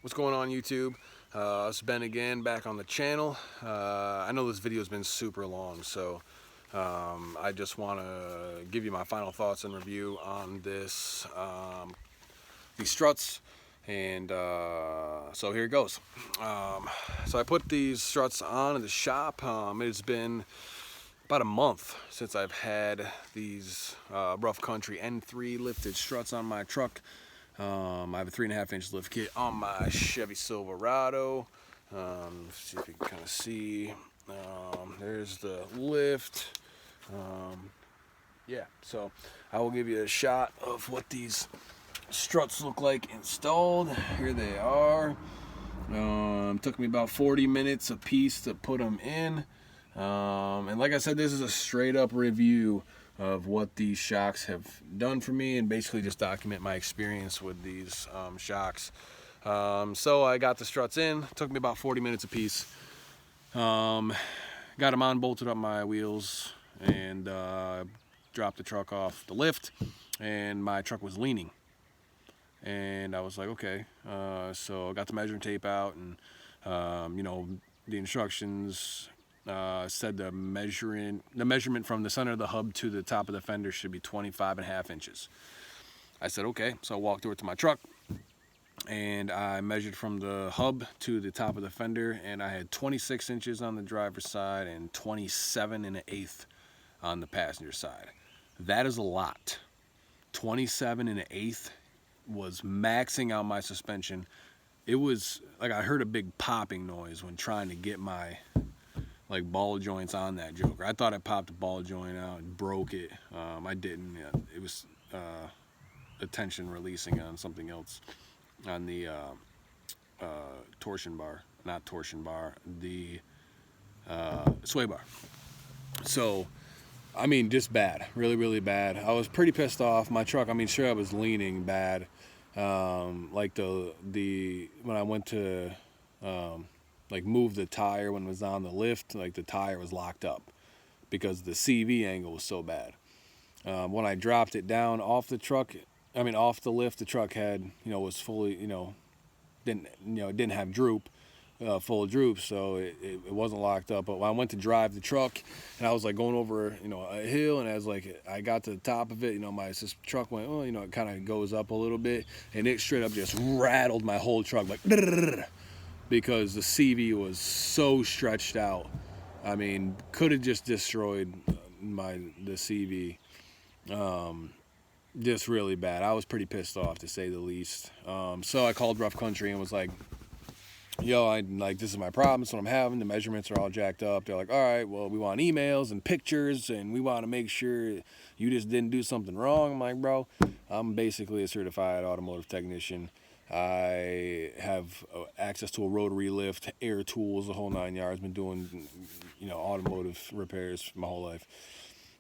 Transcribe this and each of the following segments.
What's going on, YouTube? It's Ben again, back on the channel. I know this video has been super long, so I just want to give you my final thoughts and review on this these struts. And so here it goes. So I put these struts on in the shop. It's been about a month since I've had these rough country N3 lifted struts on my truck. I have a 3.5-inch lift kit on my Chevy Silverado. See if you can kind of see. There's the lift. Yeah, so I will give you a shot of what these struts look like installed. Here they are. Took me about 40 minutes a piece to put them in. And like I said, this is a straight up review of what these shocks have done for me, and basically just document my experience with these shocks. So I got the struts in. Took me about 40 minutes a piece. Got them on, bolted up my wheels, and dropped the truck off the lift, and my truck was leaning. And I was like, okay. So I got the measuring tape out, and the instructions said the measurement from the center of the hub to the top of the fender should be 25.5 inches. I said okay, so I walked over to my truck and I measured from the hub to the top of the fender, and I had 26 inches on the driver's side and 27.125 on the passenger side. That is a lot. 27.125 was maxing out my suspension. It was like I heard a big popping noise when trying to get my ball joints on that joker. I thought I popped a ball joint out and broke it. I didn't. It was a tension releasing on something else, on the the sway bar. So I mean, just bad, really bad. I was pretty pissed off. My truck, I mean, sure, I was leaning bad. Like when I went to move the tire when it was on the lift, like the tire was locked up because the CV angle was so bad. When I dropped it down off the truck, off the lift, the truck had, was fully, didn't have droop, full droop, so it wasn't locked up. But when I went to drive the truck, and I was like going over, a hill, and as I got to the top of it, my truck went, it kind of goes up a little bit, and it straight up just rattled my whole truck, like, because the CV was so stretched out. I mean, could have just destroyed the CV. Just really bad. I was pretty pissed off, to say the least. So I called Rough Country and was like, yo, this is my problem. This is what I'm having. The measurements are all jacked up. They're like, all right, well, we want emails and pictures, and we want to make sure you just didn't do something wrong. I'm like, bro, I'm basically a certified automotive technician. I have access to a rotary lift, air tools, the whole 9 yards. Been doing, automotive repairs my whole life.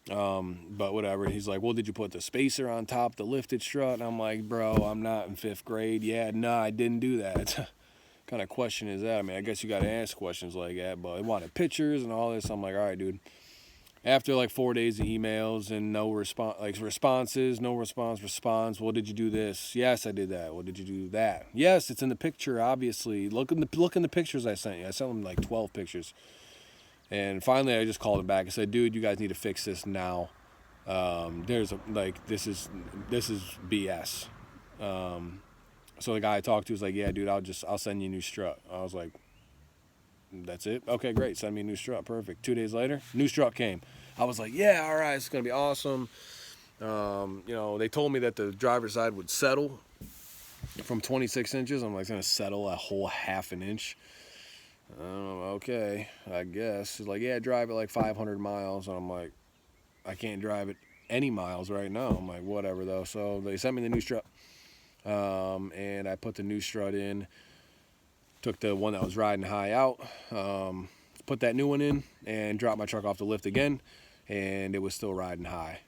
But whatever. He's like, well, did you put the spacer on top, the lifted strut? And I'm like, bro, I'm not in 5th grade. Yeah, no, I didn't do that. Kind of question is that? I mean, I guess you got to ask questions like that, but I wanted pictures and all this. I'm like, all right, dude. After 4 days of emails and no response, responses, no response. Well, did you do this? Yes, I did that. Well, did you do that? Yes, it's in the picture, obviously. Look in the pictures I sent you. I sent them 12 pictures. And finally, I just called him back and said, dude, you guys need to fix this now. This is BS. So the guy I talked to was like, yeah, dude, I'll send you a new strut. I was like, that's it? Okay, great. Send me a new strut. Perfect. 2 days later, new strut came. I was like, yeah, all right, it's going to be awesome. They told me that the driver's side would settle from 26 inches. I'm like, it's going to settle a whole half an inch. Okay, I guess. It's like, yeah, drive it 500 miles. And I'm like, I can't drive it any miles right now. I'm like, whatever, though. So they sent me the new strut. And I put the new strut in. Took the one that was riding high out, put that new one in, and dropped my truck off the lift again, and it was still riding high.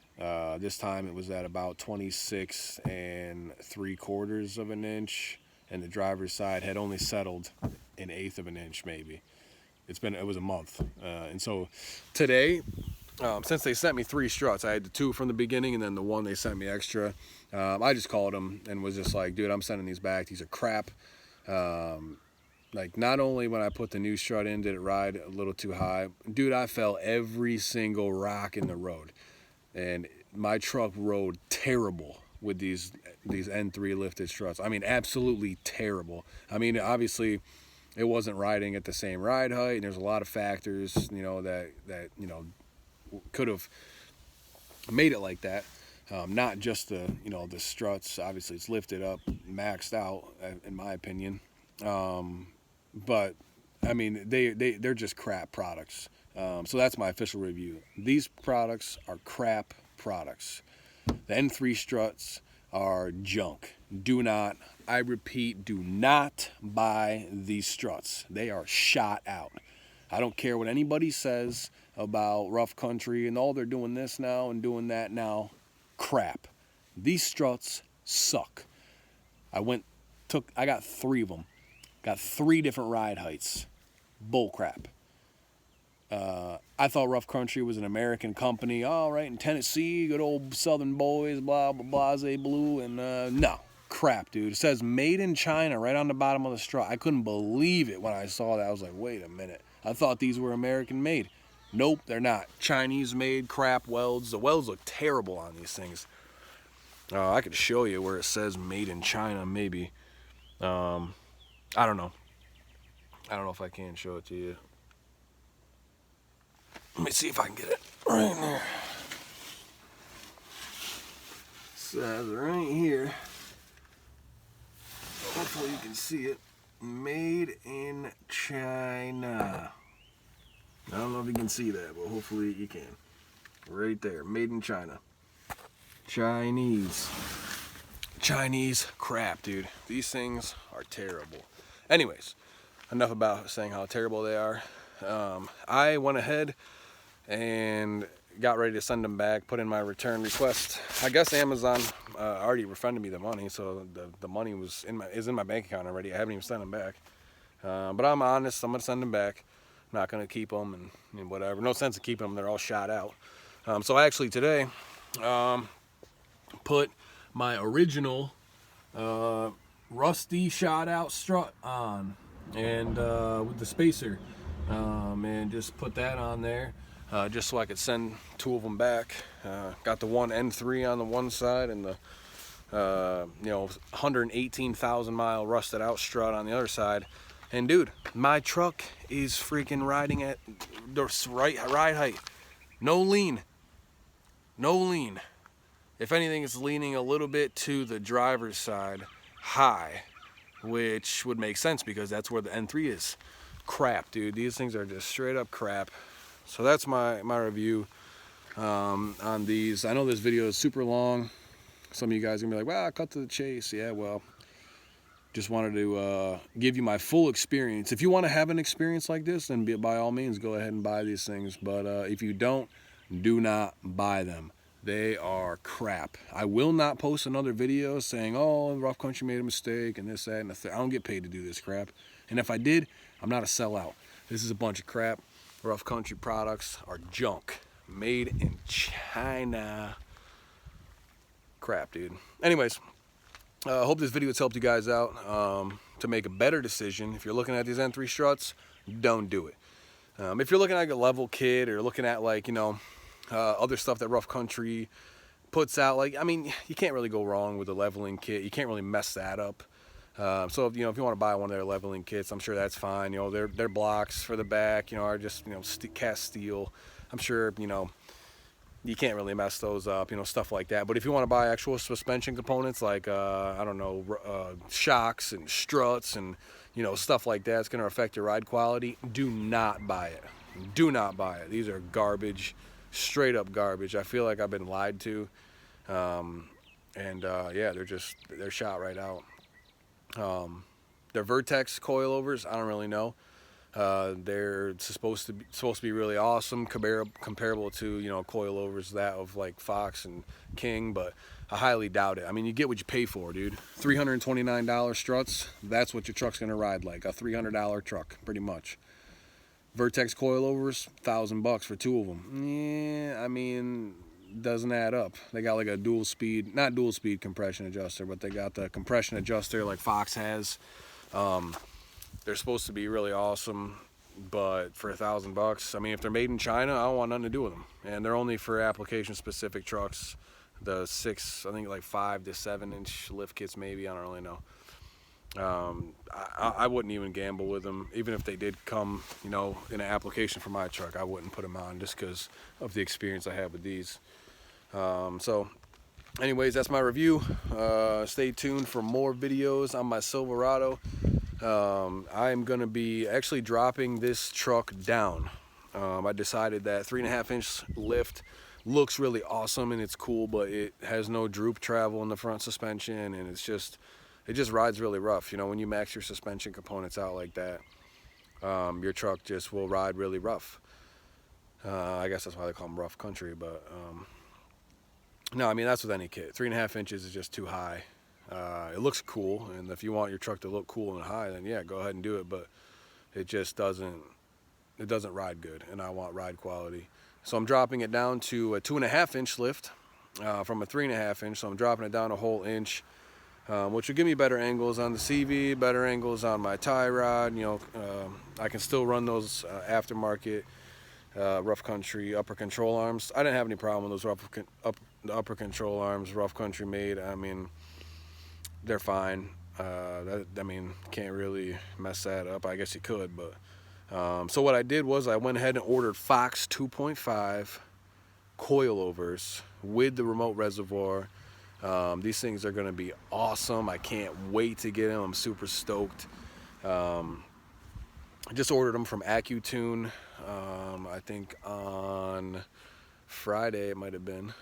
This time it was at about 26.75 of an inch, and the driver's side had only settled 1/8 of an inch, maybe. It was a month, and so today, since they sent me 3 struts, I had the 2 from the beginning, and then the one they sent me extra. I just called them and was just like, dude, I'm sending these back. These are crap. Like, not only when I put the new strut in did it ride a little too high, dude, I felt every single rock in the road, and my truck rode terrible with these N3 lifted struts. I mean, absolutely terrible. I mean, obviously it wasn't riding at the same ride height, and there's a lot of factors, you know, that you know, could have made it like that. Not just the, you know, the struts. Obviously it's lifted up, maxed out, in my opinion. But I mean, they're just crap products. So that's my official review. These products are crap products. The N3 struts are junk. Do not, I repeat, do not buy these struts. They are shot out. I don't care what anybody says about Rough Country and, oh, they're doing this now and doing that now. Crap. These struts suck. I got 3 of them. Got 3 different ride heights. Bull crap. I thought Rough Country was an American company. All right, in Tennessee, good old Southern boys, blah, blah, blase blue. And no, crap, dude. It says made in China right on the bottom of the strut. I couldn't believe it when I saw that. I was like, wait a minute. I thought these were American made. Nope, they're not. Chinese made crap welds. The welds look terrible on these things. I could show you where it says made in China, maybe. I don't know. I don't know if I can show it to you. Let me see if I can get it right in there. It says right here. Hopefully you can see it. Made in China. I don't know if you can see that, but hopefully you can. Right there. Made in China. Chinese crap, dude. These things are terrible. Anyways, enough about saying how terrible they are. I went ahead and got ready to send them back, put in my return request. I guess Amazon already refunded me the money, so the money is in my bank account already. I haven't even sent them back. But I'm honest, I'm gonna send them back. I'm not gonna keep them and whatever. No sense in keeping them, they're all shot out. So actually today, put my original rusty shot out strut on, and with the spacer, and just put that on there, just so I could send 2 of them back. Got the one N3 on the one side and the 118,000 mile rusted out strut on the other side. And dude, my truck is freaking riding at the ride height. No lean. If anything, it's leaning a little bit to the driver's side high, which would make sense because that's where the N3 is. Crap, dude. These things are just straight up crap. So that's my review on these. I know this video is super long. Some of you guys are gonna be like, "Wow, cut to the chase." Yeah, well, just wanted to give you my full experience. If you want to have an experience like this, then by all means, go ahead and buy these things. But if you don't, do not buy them. They are crap. I will not post another video saying, "Oh, Rough Country made a mistake," and this, that, and the third. I don't get paid to do this crap. And if I did, I'm not a sellout. This is a bunch of crap. Rough Country products are junk. Made in China. Crap, dude. Anyways, I hope this video has helped you guys out to make a better decision. If you're looking at these N3 struts, don't do it. If you're looking at like a level kit or looking at, like, other stuff that Rough Country puts out, like, I mean, you can't really go wrong with a leveling kit. You can't really mess that up. So if you want to buy one of their leveling kits, I'm sure that's fine. Their blocks for the back, are just cast steel. I'm sure you can't really mess those up, stuff like that. But if you want to buy actual suspension components like I don't know, shocks and struts and stuff like that, it's going to affect your ride quality. Do not buy it. Do not buy it. These are garbage. Straight up garbage. I feel like I've been lied to, yeah, they're shot right out. They're Vertex coilovers. I don't really know. They're supposed to be really awesome, comparable to coilovers that of like Fox and King, but I highly doubt it. I mean, you get what you pay for, dude. $329 struts. That's what your truck's gonna ride like, a $300 truck, pretty much. Vertex coilovers, $1,000 for 2 of them. Yeah, I mean, doesn't add up. They got like a not dual speed compression adjuster, but they got the compression adjuster like Fox has. They're supposed to be really awesome, but for $1,000, I mean, if they're made in China, I don't want nothing to do with them. And they're only for application-specific trucks. The 6, I think like 5 to 7 inch lift kits, maybe. I don't really know. I wouldn't even gamble with them, even if they did come, you know, in an application for my truck. I wouldn't put them on just because of the experience I have with these. So anyways, that's my review. Stay tuned for more videos on my Silverado. I'm gonna be actually dropping this truck down. I decided that 3.5 inch lift looks really awesome and it's cool, but it has no droop travel in the front suspension, and it just rides really rough. You know, when you max your suspension components out like that, your truck just will ride really rough. I guess that's why they call them rough country, but no, I mean, that's with any kit. 3.5 inches is just too high. It looks cool, and if you want your truck to look cool and high, then yeah, go ahead and do it, but it just doesn't ride good, and I want ride quality. So I'm dropping it down to a 2.5 inch lift from a 3.5 inch, so I'm dropping it down a whole inch, which will give me better angles on the CV, better angles on my tie rod. You know, I can still run those aftermarket rough country upper control arms. I didn't have any problem with those upper control arms, rough country made. I mean, they're fine. I mean, can't really mess that up. I guess you could, but so what I did was I went ahead and ordered Fox 2.5 coilovers with the remote reservoir. These things are going to be awesome. I can't wait to get them. I'm super stoked. I just ordered them from AccuTune. I think on Friday it might have been.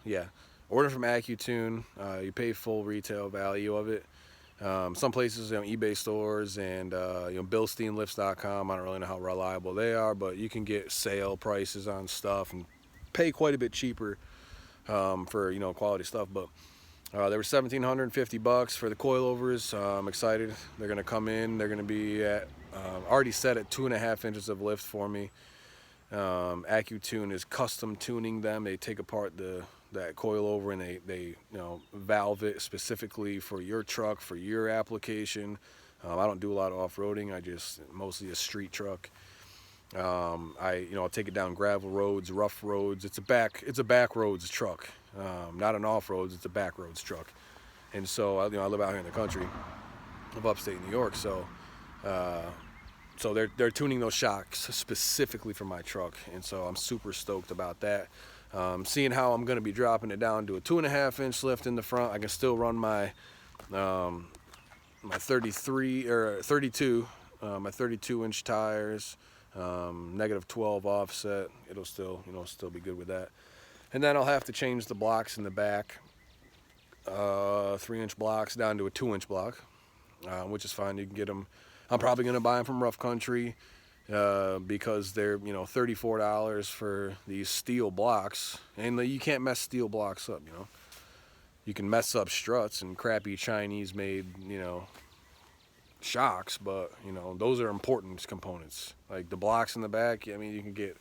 Yeah, order from AccuTune. You pay full retail value of it. Some places, you know, eBay stores and you know, BillsteinLifts.com. I don't really know how reliable they are, but you can get sale prices on stuff and pay quite a bit cheaper for, you know, quality stuff. But they were $1,750 for the coilovers. I'm excited. They're gonna come in. They're gonna be at already set at 2.5 inches of lift for me. AccuTune is custom tuning them. They take apart that coilover and they you know, valve it specifically for your truck, for your application. I don't do a lot of off-roading. I just mostly a street truck. I'll take it down gravel roads, rough roads. It's a back roads truck, not an off-roads. It's a back roads truck. And so I live out here in the country of upstate New York. So they're tuning those shocks specifically for my truck, and so I'm super stoked about that. Seeing how I'm going to be dropping it down to a 2.5 inch lift in the front, I can still run my my 33 or 32, my 32 inch tires, -12 offset. It'll still be good with that. And then I'll have to change the blocks in the back, 3 inch blocks down to a 2 inch block, which is fine. You can get them. I'm probably going to buy them from Rough Country because they're, you know, $34 for these steel blocks, and you can't mess steel blocks up. You know, you can mess up struts and crappy Chinese made, you know, shocks, but you know, those are important components. Like the blocks in the back, I mean, you can get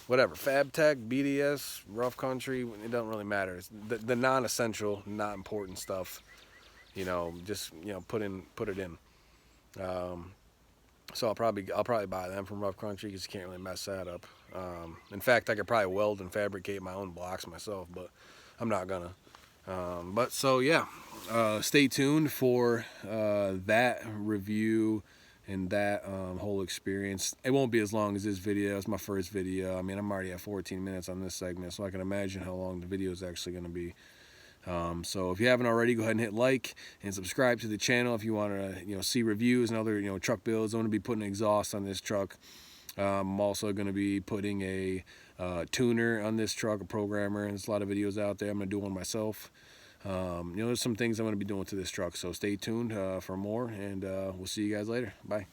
whatever, FabTech, BDS, Rough Country, it doesn't really matter. It's the non-essential, not important stuff, you know, just, you know, put it in. So I'll probably buy them from Rough Country because you can't really mess that up. In fact, I could probably weld and fabricate my own blocks myself, but I'm not gonna. But so yeah, stay tuned for that review and that whole experience. It won't be as long as this video. It's my first video. I mean, I'm already at 14 minutes on this segment, so I can imagine how long the video is actually going to be. So if you haven't already, go ahead and hit like and subscribe to the channel if you want to, you know, see reviews and other, you know, truck builds. I'm going to be putting exhaust on this truck. I'm also going to be putting a tuner on this truck, a programmer, and there's a lot of videos out there. I'm going to do one myself. You know, there's some things I'm going to be doing to this truck, so stay tuned for more, and we'll see you guys later. Bye.